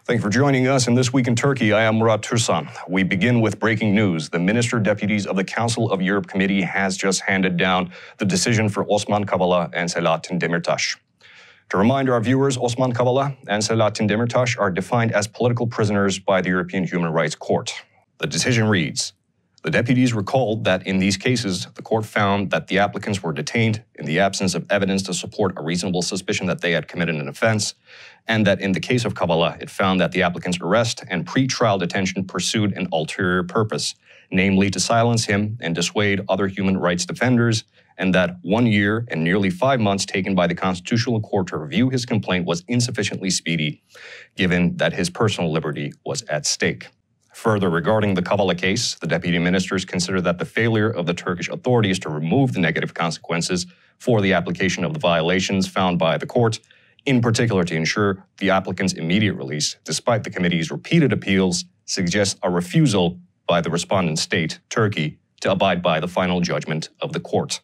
Thank you for joining us in This Week in Turkey. I am Murat Türsan. We begin with breaking news. The Minister Deputies of the Council of Europe Committee has just handed down the decision for Osman Kavala and Selahattin Demirtaş. To remind our viewers, Osman Kavala and Selahattin Demirtaş are defined as political prisoners by the European Human Rights Court. The decision reads, the deputies recalled that in these cases, the court found that the applicants were detained in the absence of evidence to support a reasonable suspicion that they had committed an offense, and that in the case of Kavala, it found that the applicant's arrest and pre-trial detention pursued an ulterior purpose, namely to silence him and dissuade other human rights defenders, and that 1 year and nearly 5 months taken by the Constitutional Court to review his complaint was insufficiently speedy, given that his personal liberty was at stake. Further, regarding the Kavala case, the deputy ministers consider that the failure of the Turkish authorities to remove the negative consequences for the application of the violations found by the court, in particular to ensure the applicant's immediate release, despite the committee's repeated appeals, suggests a refusal by the respondent state, Turkey, to abide by the final judgment of the court.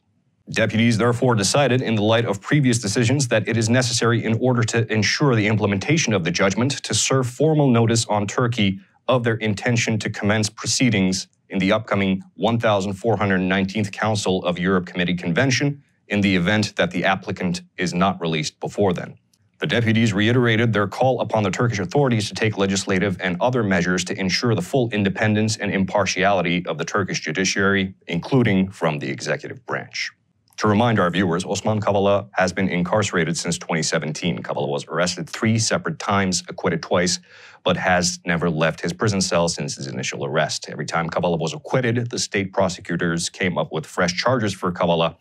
Deputies therefore decided, in the light of previous decisions, that it is necessary in order to ensure the implementation of the judgment to serve formal notice on Turkey of their intention to commence proceedings in the upcoming 1419th Council of Europe Committee Convention in the event that the applicant is not released before then. The deputies reiterated their call upon the Turkish authorities to take legislative and other measures to ensure the full independence and impartiality of the Turkish judiciary, including from the executive branch. To remind our viewers, Osman Kavala has been incarcerated since 2017. Kavala was arrested 3 separate times, acquitted twice, but has never left his prison cell since his initial arrest. Every time Kavala was acquitted, the state prosecutors came up with fresh charges for Kavala,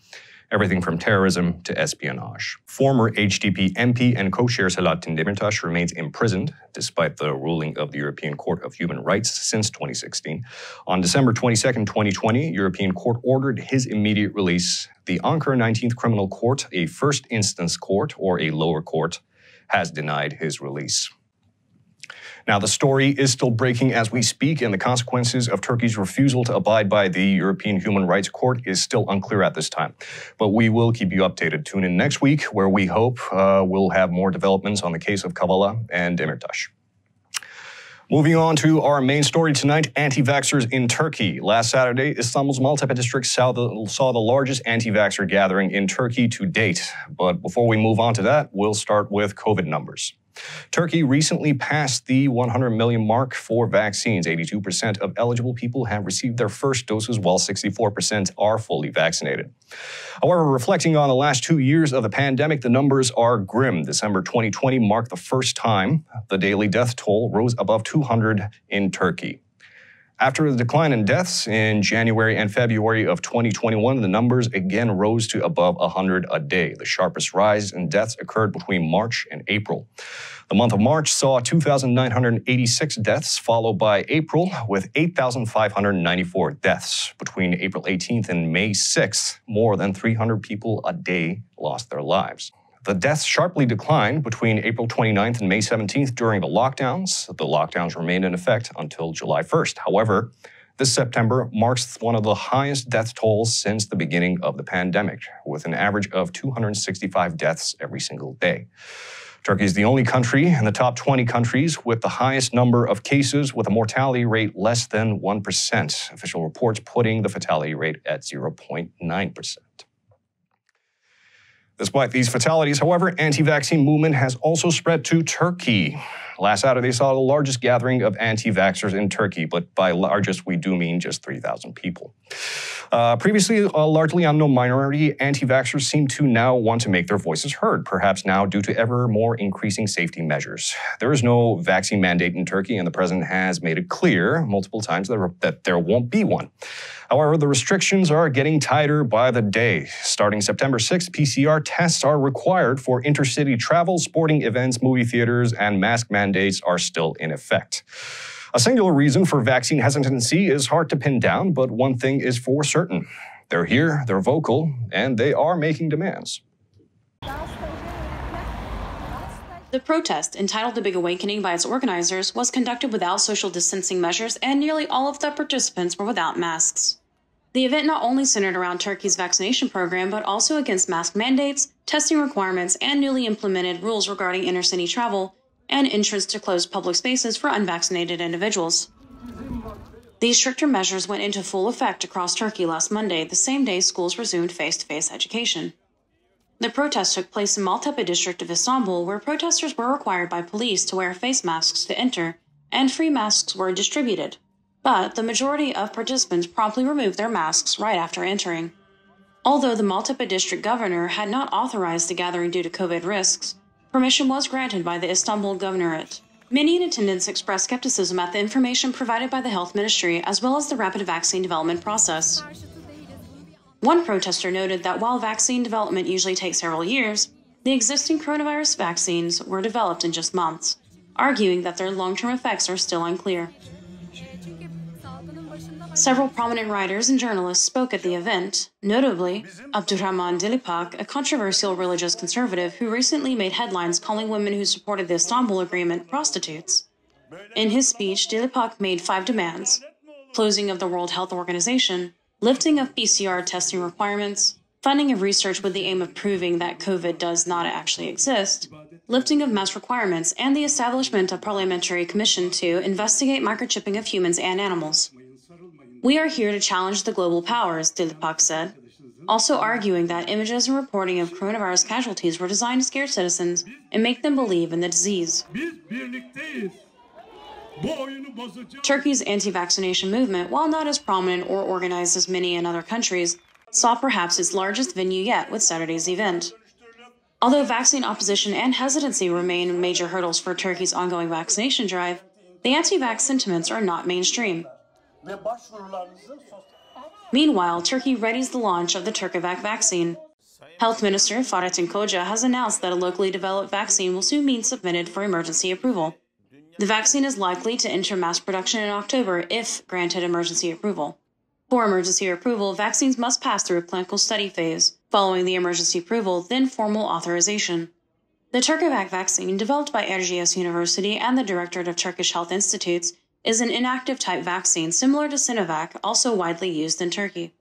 everything from terrorism to espionage. Former HDP MP and co-chair Selahattin Demirtaş remains imprisoned, despite the ruling of the European Court of Human Rights since 2016. On December 22, 2020, European Court ordered his immediate release. The Ankara 19th Criminal Court, a first instance court or a lower court, has denied his release. Now, the story is still breaking as we speak, and the consequences of Turkey's refusal to abide by the European Human Rights Court is still unclear at this time. But we will keep you updated. Tune in next week, where we hope we'll have more developments on the case of Kavala and Demirtaş. Moving on to our main story tonight, anti-vaxxers in Turkey. Last Saturday, Istanbul's Maltepe district saw the largest anti-vaxxer gathering in Turkey to date. But before we move on to that, we'll start with COVID numbers. Turkey recently passed the 100 million mark for vaccines. 82% of eligible people have received their first doses, while 64% are fully vaccinated. However, reflecting on the last 2 years of the pandemic, the numbers are grim. December 2020 marked the first time the daily death toll rose above 200 in Turkey. After the decline in deaths in January and February of 2021, the numbers again rose to above 100 a day. The sharpest rise in deaths occurred between March and April. The month of March saw 2,986 deaths, followed by April with 8,594 deaths. Between April 18th and May 6th, more than 300 people a day lost their lives. The deaths sharply declined between April 29th and May 17th during the lockdowns. The lockdowns remained in effect until July 1st. However, this September marks one of the highest death tolls since the beginning of the pandemic, with an average of 265 deaths every single day. Turkey is the only country in the top 20 countries with the highest number of cases with a mortality rate less than 1%. Official reports putting the fatality rate at 0.9%. Despite these fatalities, however, anti-vaccine movement has also spread to Turkey. Last Saturday saw the largest gathering of anti-vaxxers in Turkey, but by largest, we do mean just 3,000 people. Previously, a largely unknown minority, anti-vaxxers seem to now want to make their voices heard, perhaps now due to ever more increasing safety measures. There is no vaccine mandate in Turkey, and the president has made it clear multiple times that there won't be one. However, the restrictions are getting tighter by the day. Starting September 6th, PCR tests are required for intercity travel, sporting events, movie theaters, and mask mandates are still in effect. A singular reason for vaccine hesitancy is hard to pin down, but one thing is for certain. They're here, they're vocal, and they are making demands. The protest, entitled The Big Awakening by its organizers, was conducted without social distancing measures, and nearly all of the participants were without masks. The event not only centered around Turkey's vaccination program, but also against mask mandates, testing requirements, and newly implemented rules regarding intercity travel, and entrance to closed public spaces for unvaccinated individuals. These stricter measures went into full effect across Turkey last Monday, the same day schools resumed face-to-face education. The protest took place in Maltepe district of Istanbul, where protesters were required by police to wear face masks to enter, and free masks were distributed. But the majority of participants promptly removed their masks right after entering. Although the Maltepe district governor had not authorized the gathering due to COVID risks, permission was granted by the Istanbul governorate. Many in attendance expressed skepticism at the information provided by the health ministry as well as the rapid vaccine development process. One protester noted that while vaccine development usually takes several years, the existing coronavirus vaccines were developed in just months, arguing that their long-term effects are still unclear. Several prominent writers and journalists spoke at the event, notably Abdurrahman Dilipak, a controversial religious conservative who recently made headlines calling women who supported the Istanbul Agreement prostitutes. In his speech, Dilipak made 5 demands: closing of the World Health Organization, lifting of PCR testing requirements, funding of research with the aim of proving that COVID does not actually exist, lifting of mask requirements, and the establishment of a parliamentary commission to investigate microchipping of humans and animals. "We are here to challenge the global powers," Dilipak said, also arguing that images and reporting of coronavirus casualties were designed to scare citizens and make them believe in the disease. Turkey's anti-vaccination movement, while not as prominent or organized as many in other countries, saw perhaps its largest venue yet with Saturday's event. Although vaccine opposition and hesitancy remain major hurdles for Turkey's ongoing vaccination drive, the anti-vax sentiments are not mainstream. Meanwhile, Turkey readies the launch of the Turkivac vaccine. Health Minister Selahattin has announced that a locally developed vaccine will soon be submitted for emergency approval. The vaccine is likely to enter mass production in October if granted emergency approval. For emergency approval, vaccines must pass through a clinical study phase. Following the emergency approval, then formal authorization. The Turkivac vaccine, developed by Erciyes University and the Directorate of Turkish Health Institutes, is an inactive type vaccine similar to Sinovac, also widely used in Turkey.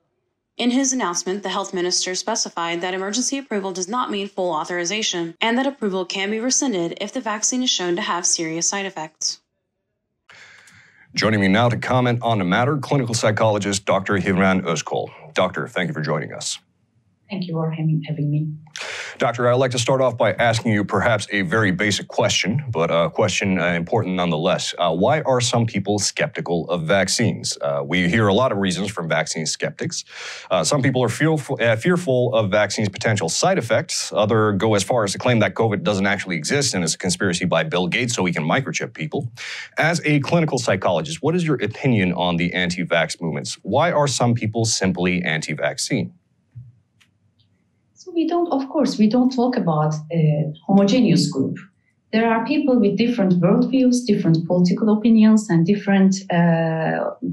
In his announcement, the health minister specified that emergency approval does not mean full authorization, and that approval can be rescinded if the vaccine is shown to have serious side effects. Joining me now to comment on the matter, clinical psychologist Dr. Hivren Özkol. Doctor, thank you for joining us. Thank you for having me. Doctor, I'd like to start off by asking you perhaps a very basic question, but a question important nonetheless. Why are some people skeptical of vaccines? We hear a lot of reasons from vaccine skeptics. Some people are fearful of vaccines' potential side effects. Others go as far as to claim that COVID doesn't actually exist and is a conspiracy by Bill Gates so he can microchip people. As a clinical psychologist, what is your opinion on the anti-vax movements? Why are some people simply anti-vaccine? We don't talk about a homogeneous group. There are people with different worldviews, different political opinions, and different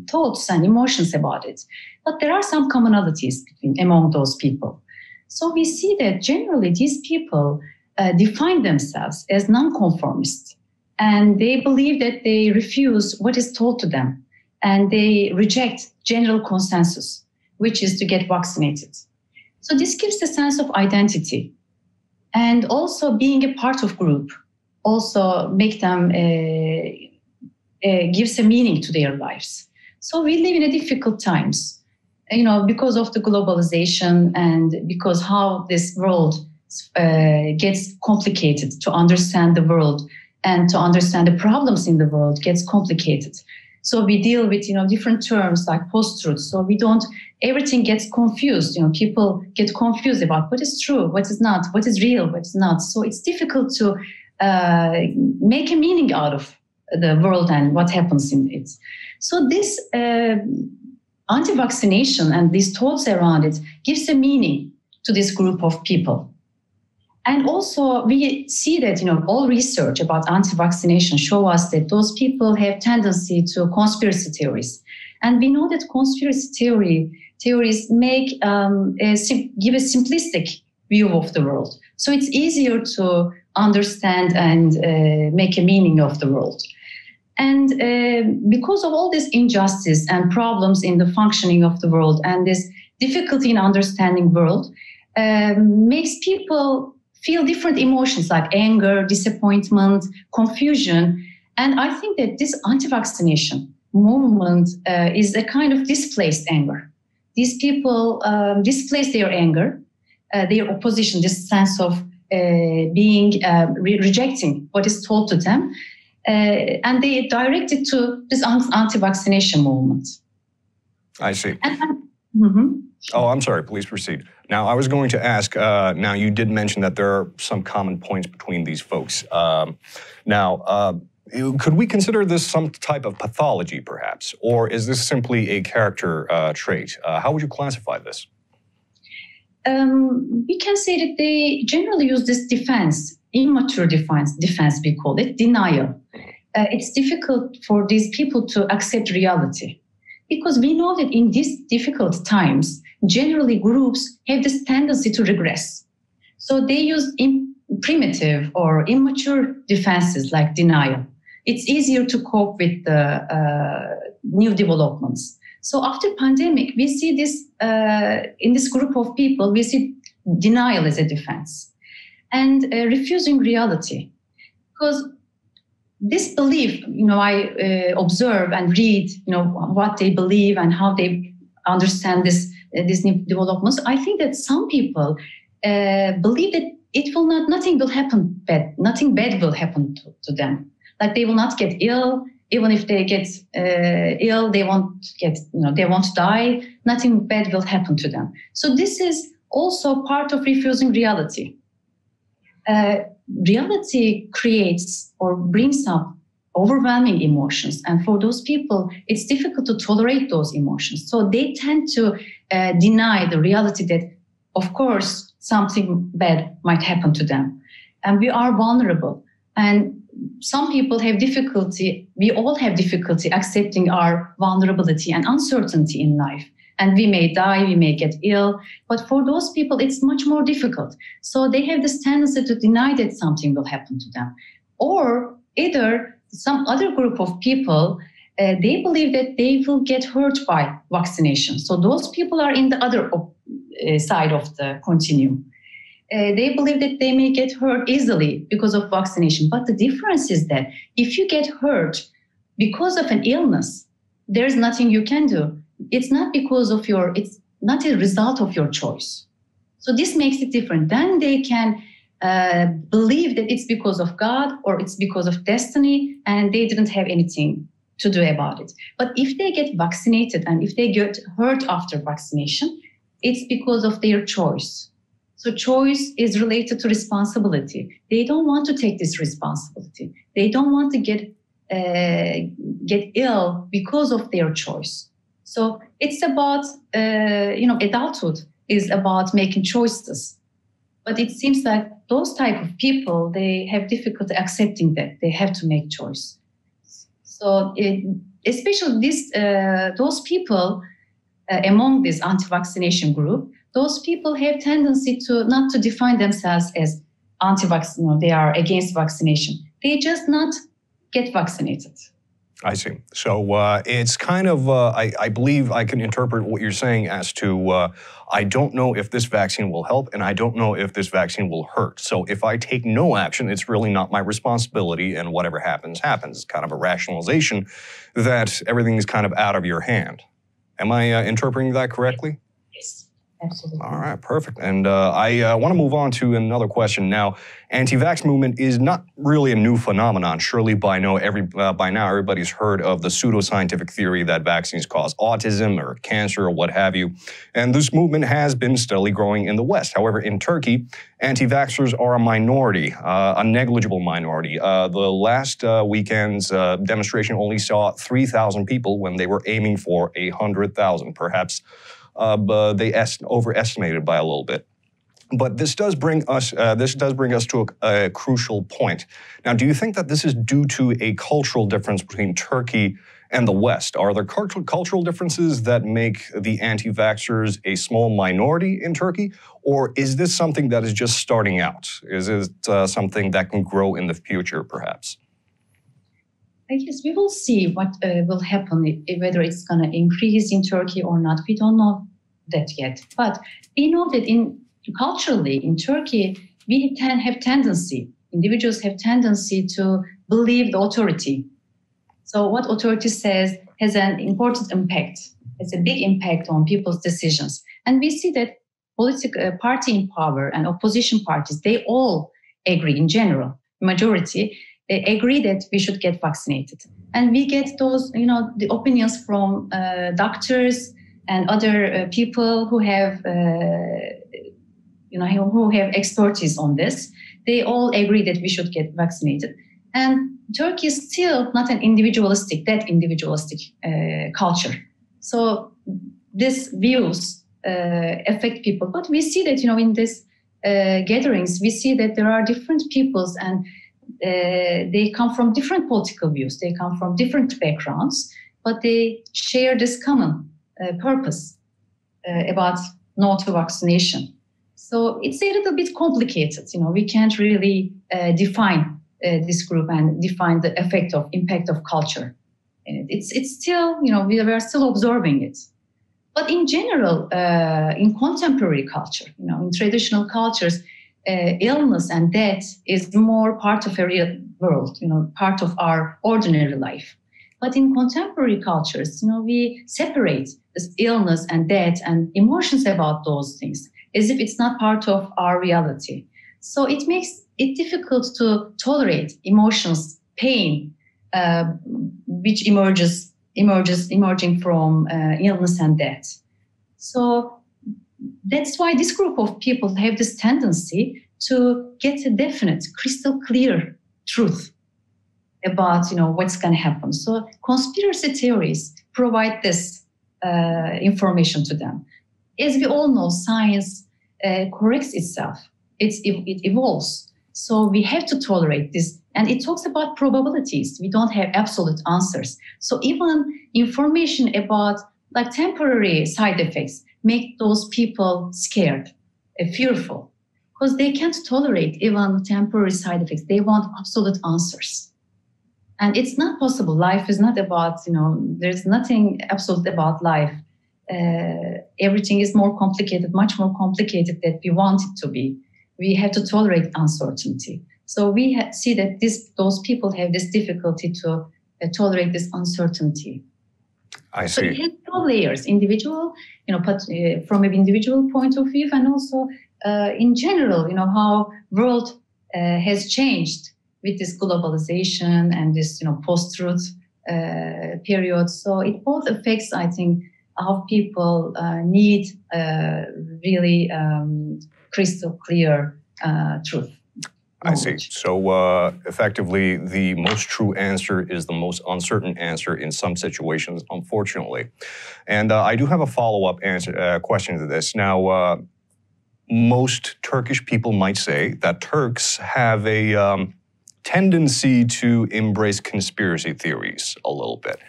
thoughts and emotions about it. But there are some commonalities among those people. So we see that generally these people define themselves as nonconformists, and they believe that they refuse what is told to them, and they reject general consensus, which is to get vaccinated. So this gives a sense of identity, and also being a part of group also make them gives a meaning to their lives. So we live in a difficult times, because of the globalization and because how this world gets complicated. To understand the world and to understand the problems in the world gets complicated. So we deal with, different terms like post-truth. So everything gets confused. People get confused about what is true, what is not, what is real, what is not. So it's difficult to make a meaning out of the world and what happens in it. So this anti-vaccination and these thoughts around it gives a meaning to this group of people. And also we see that, all research about anti-vaccination show us that those people have tendency to conspiracy theories. And we know that conspiracy theories give a simplistic view of the world. So it's easier to understand and make a meaning of the world. And because of all this injustice and problems in the functioning of the world and this difficulty in understanding the world, makes people feel different emotions like anger, disappointment, confusion. And I think that this anti-vaccination movement is a kind of displaced anger. These people displace their anger, their opposition, this sense of rejecting what is told to them, and they direct it to this anti-vaccination movement. I see. Mm-hmm. Oh, I'm sorry. Please proceed. Now, I was going to ask, now you did mention that there are some common points between these folks. Could we consider this some type of pathology, perhaps? Or is this simply a character trait? How would you classify this? We can say that they generally use this defense, immature defense we call it, denial. It's difficult for these people to accept reality. Because we know that in these difficult times, generally groups have this tendency to regress. So they use primitive or immature defenses like denial. It's easier to cope with the new developments. So after pandemic, we see this, in this group of people, we see denial as a defense and refusing reality. Because this belief, I observe and read, what they believe and how they understand these new developments. I think that some people believe that nothing will happen bad, nothing bad will happen to them. Like they will not get ill, even if they get ill, they won't die. Nothing bad will happen to them. So this is also part of refusing reality. Reality creates or brings up overwhelming emotions. And for those people, it's difficult to tolerate those emotions. So they tend to deny the reality that, of course, something bad might happen to them. And we are vulnerable. And some people have difficulty, we all have difficulty accepting our vulnerability and uncertainty in life. And we may die, we may get ill. But for those people, it's much more difficult. So they have this tendency to deny that something will happen to them. Or either some other group of people, they believe that they will get hurt by vaccination. So those people are in the other side of the continuum. They believe that they may get hurt easily because of vaccination. But the difference is that if you get hurt because of an illness, there's nothing you can do. It's not it's not a result of your choice. So this makes it different. Then they can believe that it's because of God or it's because of destiny and they didn't have anything to do about it. But if they get vaccinated and if they get hurt after vaccination, it's because of their choice. So choice is related to responsibility. They don't want to take this responsibility. They don't want to get ill because of their choice. So it's about, adulthood is about making choices. But it seems like those type of people, they have difficulty accepting that they have to make choice. So especially those people among this anti-vaccination group, those people have tendency to not to define themselves as anti-vax, they are against vaccination. They just not get vaccinated. I see. So it's kind of, I believe I can interpret what you're saying as to, I don't know if this vaccine will help and I don't know if this vaccine will hurt. So if I take no action, it's really not my responsibility and whatever happens, happens. It's kind of a rationalization that everything is kind of out of your hand. Am I interpreting that correctly? Yes. Absolutely. All right, perfect. And I want to move on to another question. Now, anti-vax movement is not really a new phenomenon. Surely by now everybody's heard of the pseudoscientific theory that vaccines cause autism or cancer or what have you. And this movement has been steadily growing in the West. However, in Turkey, anti-vaxxers are a minority, a negligible minority. The last weekend's demonstration only saw 3,000 people when they were aiming for 100,000, perhaps. They overestimated by a little bit. But this does bring us to a crucial point. Now, do you think that this is due to a cultural difference between Turkey and the West? Are there cultural differences that make the anti-vaxxers a small minority in Turkey? Or is this something that is just starting out? Is it something that can grow in the future, perhaps? I guess we will see what will happen, whether it's going to increase in Turkey or not. We don't know that yet. But we know that culturally in Turkey, individuals have tendency to believe the authority. So what authority says has an important impact, has a big impact on people's decisions. And we see that political party in power and opposition parties, they all agree in general, majority, they agree that we should get vaccinated. And we get those, the opinions from doctors and other people who have, who have expertise on this. They all agree that we should get vaccinated. And Turkey is still not an individualistic culture. So these views affect people. But we see that, in these gatherings, we see that there are different peoples and they come from different political views. They come from different backgrounds, but they share this common purpose about no to vaccination. So it's a little bit complicated. We can't really define this group and define the impact of culture. And it's still, we are still observing it. But in general, in contemporary culture, in traditional cultures, illness and death is more part of a real world, part of our ordinary life. But in contemporary cultures, we separate this illness and death and emotions about those things as if it's not part of our reality. So it makes it difficult to tolerate emotions, pain, which emerging from illness and death. So that's why this group of people have this tendency to get a definite, crystal clear truth about what's going to happen. So conspiracy theories provide this information to them. As we all know, science corrects itself. It evolves. So we have to tolerate this. And it talks about probabilities. We don't have absolute answers. So even information about temporary side effects make those people scared, fearful, because they can't tolerate even temporary side effects. They want absolute answers. And it's not possible. Life is not about, there's nothing absolute about life. Everything is more complicated, much more complicated than we want it to be. We have to tolerate uncertainty. So we see that those people have this difficulty to tolerate this uncertainty. I see. So it has two layers, individual, but from an individual point of view, and also in general, how world has changed with this globalization and this, post-truth period. So it both affects, I think, how people need really crystal clear truth. I see. So effectively, the most true answer is the most uncertain answer in some situations, unfortunately. And I do have a follow-up question to this. Now, most Turkish people might say that Turks have a tendency to embrace conspiracy theories a little bit.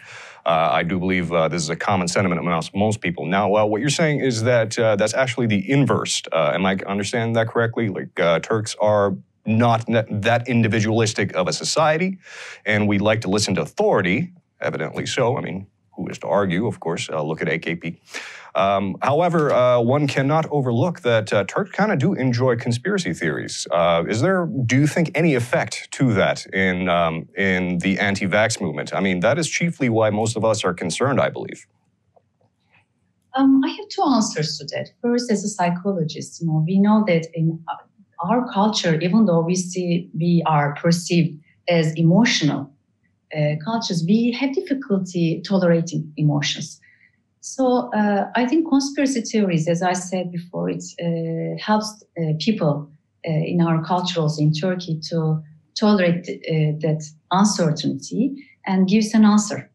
I do believe this is a common sentiment amongst most people. Now, what you're saying is that that's actually the inverse. Am I understanding that correctly? Turks are not that individualistic of a society, and we like to listen to authority, evidently so. I mean, who is to argue, of course? Look at AKP. However, one cannot overlook that Turks kind of do enjoy conspiracy theories. Is there, do you think, any effect to that in the anti-vax movement? I mean, that is chiefly why most of us are concerned, I believe. I have two answers to that. First, as a psychologist, we know that in our culture, even though we are perceived as emotional cultures, we have difficulty tolerating emotions. So I think conspiracy theories, as I said before, it helps people in our culture, also in Turkey, to tolerate that uncertainty and gives an answer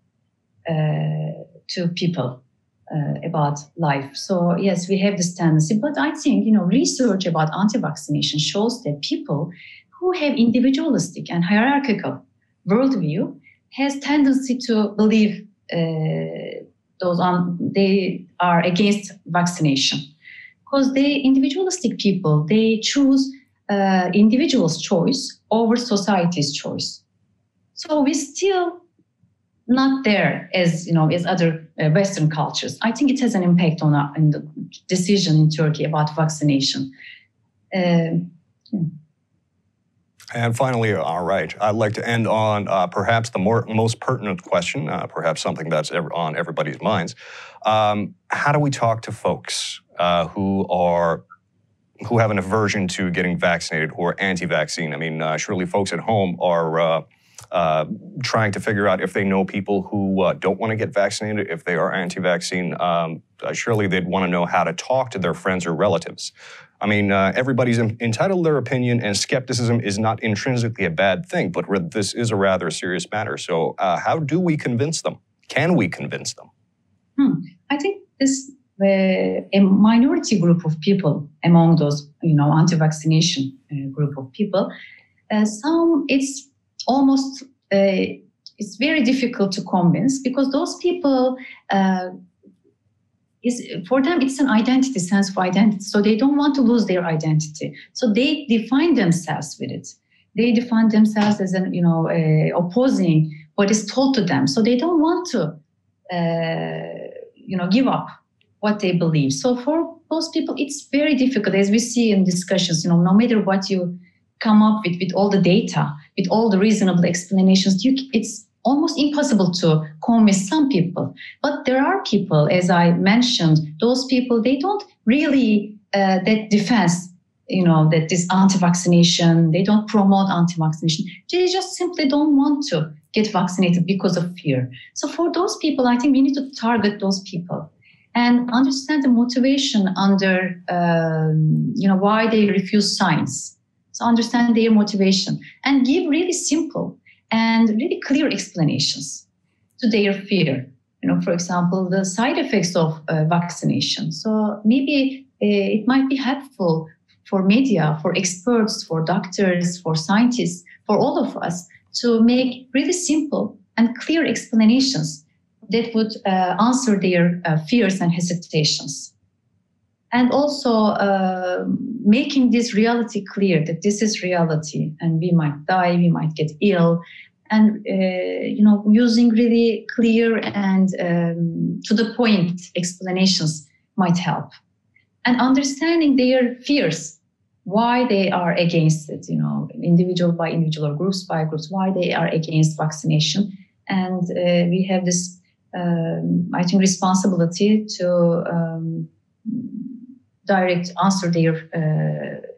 to people about life. So yes, we have this tendency, but I think, research about anti-vaccination shows that people who have individualistic and hierarchical worldview has tendency to believe they are against vaccination, because individualistic people, they choose individual's choice over society's choice. So we're still not there as other Western cultures. I think it has an impact on the decision in Turkey about vaccination. Yeah. And finally, all right, I'd like to end on perhaps the most pertinent question, perhaps something that's on everybody's minds. How do we talk to folks who have an aversion to getting vaccinated or anti-vaccine? I mean, surely folks at home are trying to figure out if they know people who don't want to get vaccinated, if they are anti-vaccine. Surely they'd want to know how to talk to their friends or relatives. I mean, everybody's entitled to their opinion, and skepticism is not intrinsically a bad thing, but this is a rather serious matter. So how do we convince them? Can we convince them? I think this a minority group of people among those, anti-vaccination group of people, it's almost, it's very difficult to convince, because those people, for them, it's an identity, sense of identity. So they don't want to lose their identity. So they define themselves with it. They define themselves as opposing what is told to them. So they don't want to, give up what they believe. So for those people, it's very difficult, as we see in discussions. No matter what you come up with all the data, with all the reasonable explanations, it's almost impossible to convince some people. But there are people, as I mentioned, those people, they don't really, that defense, that this anti-vaccination, they don't promote anti-vaccination. They just simply don't want to get vaccinated because of fear. So for those people, I think we need to target those people and understand the motivation under, why they refuse science. So understand their motivation and give really simple and really clear explanations to their fear. For example, the side effects of vaccination. So maybe it might be helpful for media, for experts, for doctors, for scientists, for all of us to make really simple and clear explanations that would answer their fears and hesitations. And also making this reality clear, that this is reality and we might die, we might get ill. And, using really clear and to the point explanations might help. And understanding their fears, why they are against it, individual by individual or groups by groups, why they are against vaccination. And we have this, responsibility to direct answer their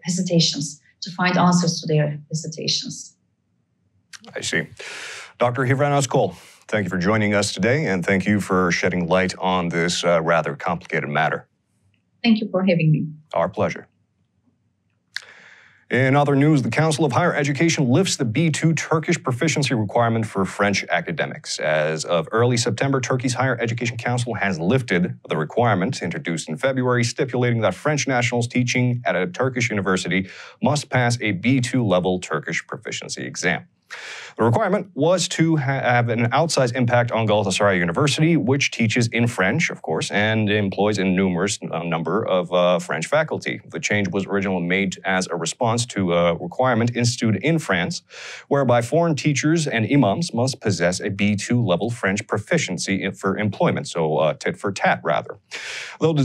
hesitations, to find answers to their hesitations. I see. Dr. Hivren Özkol, thank you for joining us today, and thank you for shedding light on this rather complicated matter. Thank you for having me. Our pleasure. In other news, the Council of Higher Education lifts the B2 Turkish proficiency requirement for French academics. As of early September, Turkey's Higher Education Council has lifted the requirement introduced in February, stipulating that French nationals teaching at a Turkish university must pass a B2 level Turkish proficiency exam. The requirement was to have an outsized impact on Galatasaray University, which teaches in French, of course, and employs a numerous number of French faculty. The change was originally made as a response to a requirement instituted in France, whereby foreign teachers and imams must possess a B2 level French proficiency for employment, so tit for tat, rather. Though the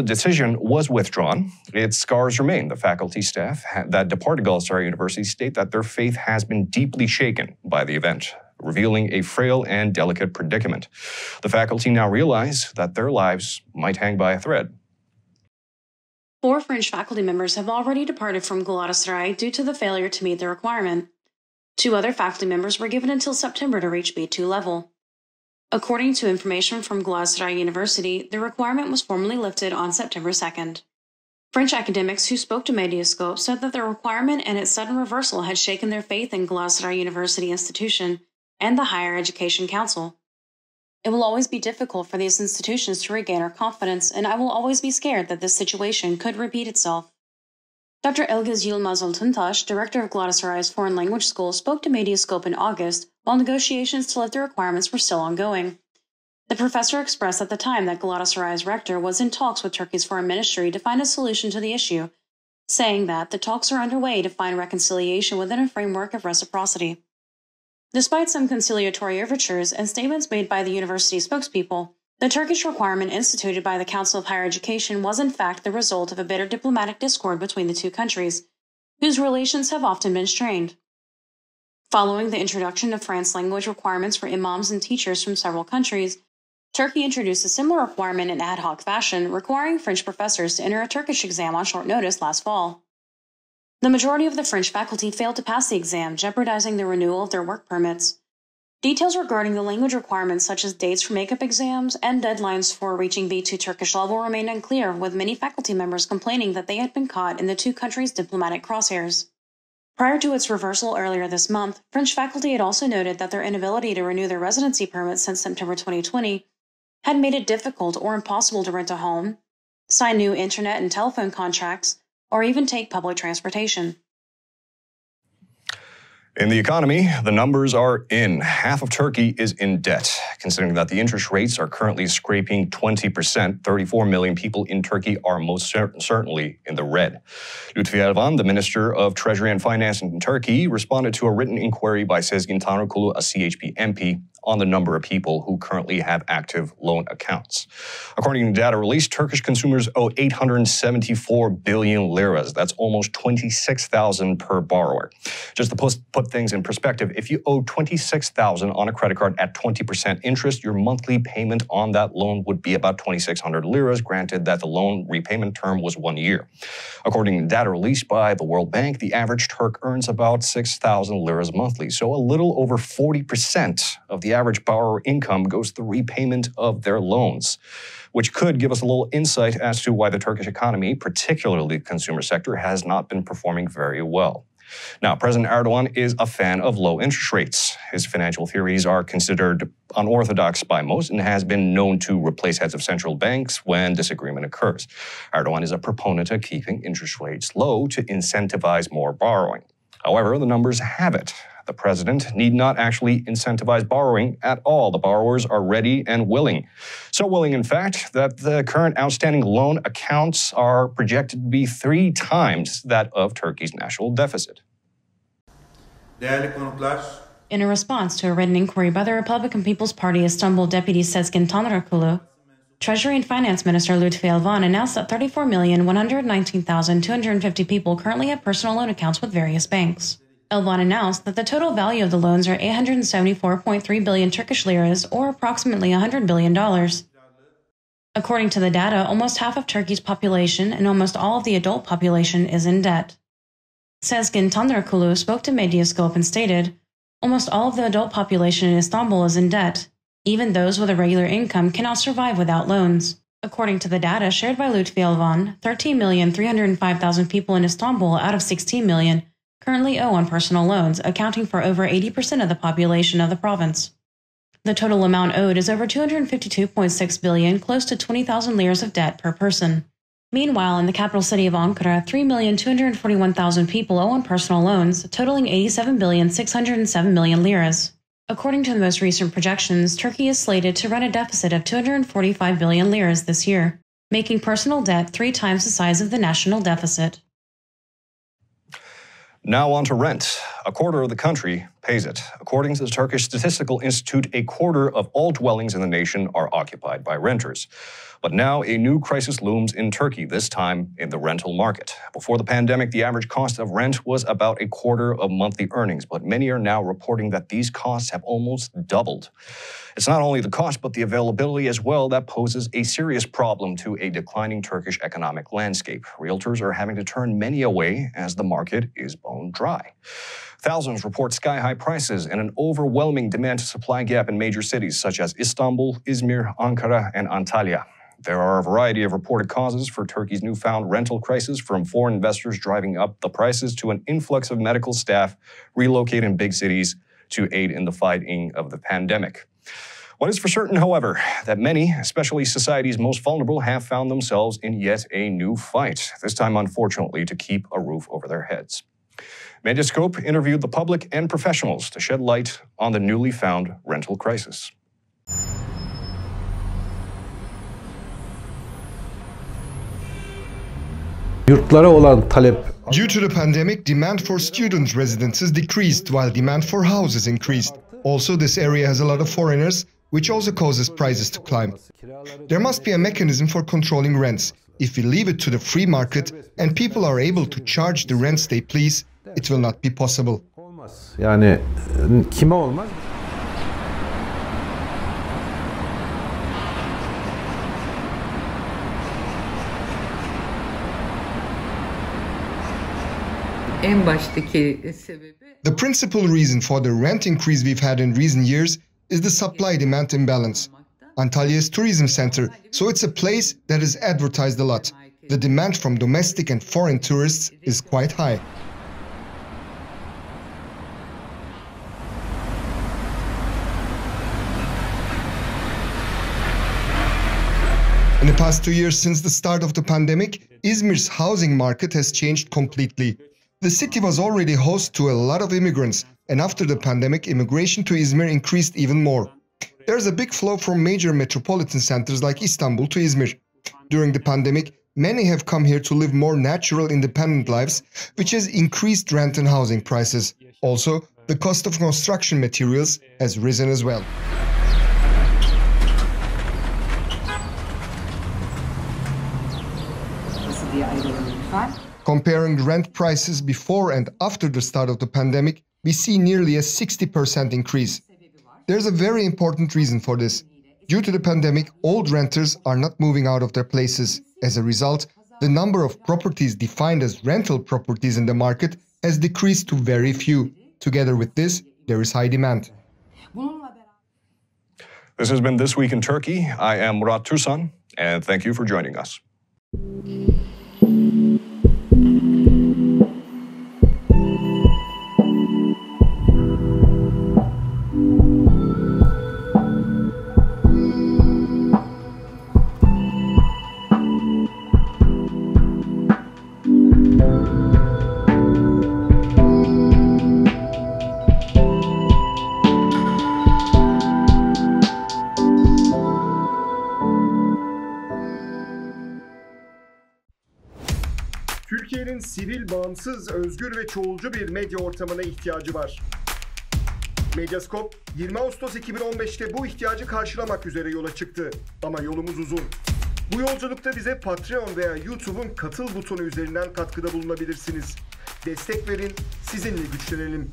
decision was withdrawn, its scars remain. The faculty staff that departed Galatasaray University state that their faith has been deeply shaken by the event, revealing a frail and delicate predicament. The faculty now realize that their lives might hang by a thread. 4 French faculty members have already departed from Galatasaray due to the failure to meet the requirement. 2 other faculty members were given until September to reach B2 level. According to information from Galatasaray University, the requirement was formally lifted on September 2nd. French academics who spoke to Medyascope said that the requirement and its sudden reversal had shaken their faith in Galatasaray University institution and the Higher Education Council. It will always be difficult for these institutions to regain our confidence, and I will always be scared that this situation could repeat itself. Dr. Ilgiz Yilmaz Altuntaş, director of Galatasaray's Foreign Language School, spoke to Medyascope in August while negotiations to lift the requirements were still ongoing. The professor expressed at the time that Galatasaray's rector was in talks with Turkey's foreign ministry to find a solution to the issue, saying that the talks are underway to find reconciliation within a framework of reciprocity. Despite some conciliatory overtures and statements made by the university spokespeople, The Turkish requirement instituted by the Council of Higher Education was in fact the result of a bitter diplomatic discord between the two countries, whose relations have often been strained. Following the introduction of French language requirements for imams and teachers from several countries, Turkey introduced a similar requirement in ad hoc fashion, requiring French professors to enter a Turkish exam on short notice last fall. The majority of the French faculty failed to pass the exam, jeopardizing the renewal of their work permits. Details regarding the language requirements, such as dates for makeup exams and deadlines for reaching B2 Turkish level, remained unclear, with many faculty members complaining that they had been caught in the two countries' diplomatic crosshairs. Prior to its reversal earlier this month, French faculty had also noted that their inability to renew their residency permits since September 2020 had made it difficult or impossible to rent a home, sign new internet and telephone contracts, or even take public transportation. In the economy, the numbers are in. Half of Turkey is in debt. Considering that the interest rates are currently scraping 20%, 34 million people in Turkey are most certainly in the red. Lütfi Elvan, the Minister of Treasury and Finance in Turkey, responded to a written inquiry by Sezgin Tanrıkulu, a CHP MP, on the number of people who currently have active loan accounts. According to data released, Turkish consumers owe 874 billion liras. That's almost 26,000 per borrower. Just to put things in perspective, if you owe 26,000 on a credit card at 20% interest, your monthly payment on that loan would be about 2,600 liras, granted that the loan repayment term was 1 year. According to data released by the World Bank, the average Turk earns about 6,000 liras monthly, so a little over 40% of the average borrower income goes to the repayment of their loans, which could give us a little insight as to why the Turkish economy, particularly the consumer sector, has not been performing very well. Now, President Erdogan is a fan of low interest rates. His financial theories are considered unorthodox by most and has been known to replace heads of central banks when disagreement occurs. Erdogan is a proponent of keeping interest rates low to incentivize more borrowing. However, the numbers have it. The president need not actually incentivize borrowing at all. The borrowers are ready and willing. So willing, in fact, that the current outstanding loan accounts are projected to be 3 times that of Turkey's national deficit. In a response to a written inquiry by the Republican People's Party Istanbul Deputy Sezgin Tanrıkulu, Treasury and Finance Minister Lütfi Elvan announced that 34,119,250 people currently have personal loan accounts with various banks. Elvan announced that the total value of the loans are 874.3 billion Turkish liras, or approximately $100 billion. According to the data, almost half of Turkey's population and almost all of the adult population is in debt. Sezgin Tanrıkulu spoke to Medyascope and stated, "Almost all of the adult population in Istanbul is in debt. Even those with a regular income cannot survive without loans." According to the data shared by Lütfi Elvan, 13,305,000 people in Istanbul out of 16 million currently owe on personal loans, accounting for over 80% of the population of the province. The total amount owed is over 252.6 billion, close to 20,000 liras of debt per person. Meanwhile, in the capital city of Ankara, 3,241,000 people owe on personal loans, totaling 87,607 million liras. According to the most recent projections, Turkey is slated to run a deficit of 245 billion liras this year, making personal debt 3 times the size of the national deficit. Now on to rent. A quarter of the country pays it. According to the Turkish Statistical Institute, a quarter of all dwellings in the nation are occupied by renters. But now a new crisis looms in Turkey, this time in the rental market. Before the pandemic, the average cost of rent was about a quarter of monthly earnings, but many are now reporting that these costs have almost doubled. It's not only the cost, but the availability as well that poses a serious problem to a declining Turkish economic landscape. Realtors are having to turn many away as the market is bone dry. Thousands report sky-high prices and an overwhelming demand-to-supply gap in major cities such as Istanbul, Izmir, Ankara, and Antalya. There are a variety of reported causes for Turkey's newfound rental crisis, from foreign investors driving up the prices to an influx of medical staff relocated in big cities to aid in the fighting of the pandemic. What is for certain, however, that many, especially society's most vulnerable, have found themselves in yet a new fight, this time, unfortunately, to keep a roof over their heads. Medyascope interviewed the public and professionals to shed light on the newly found rental crisis. Yurtlara olan talep. Due to the pandemic, demand for student residences decreased while demand for houses increased. Also, this area has a lot of foreigners, which also causes prices to climb. There must be a mechanism for controlling rents. If we leave it to the free market and people are able to charge the rents they please, it will not be possible. Yani kime olmaz? En baştaki sebebi The principal reason for the rent increase we've had in recent years is the supply-demand imbalance. Antalya is a tourism center, so it's a place that is advertised a lot. The demand from domestic and foreign tourists is quite high. In the past 2 years since the start of the pandemic, Izmir's housing market has changed completely. The city was already host to a lot of immigrants, and after the pandemic, immigration to Izmir increased even more. There's a big flow from major metropolitan centers like Istanbul to Izmir. During the pandemic, many have come here to live more natural, independent lives, which has increased rent and housing prices. Also, the cost of construction materials has risen as well. Comparing rent prices before and after the start of the pandemic, we see nearly a 60% increase. There's a very important reason for this. Due to the pandemic, old renters are not moving out of their places. As a result, the number of properties defined as rental properties in the market has decreased to very few. Together with this, there is high demand. This has been This Week in Turkey. I am Murat Türsan, and thank you for joining us. Türkiye'nin sivil, bağımsız, özgür ve çoğulcu bir medya ortamına ihtiyacı var. Medyascope, 20 Ağustos 2015'te bu ihtiyacı karşılamak üzere yola çıktı. Ama yolumuz uzun. Bu yolculukta bize Patreon veya YouTube'un katıl butonu üzerinden katkıda bulunabilirsiniz. Destek verin, sizinle güçlenelim.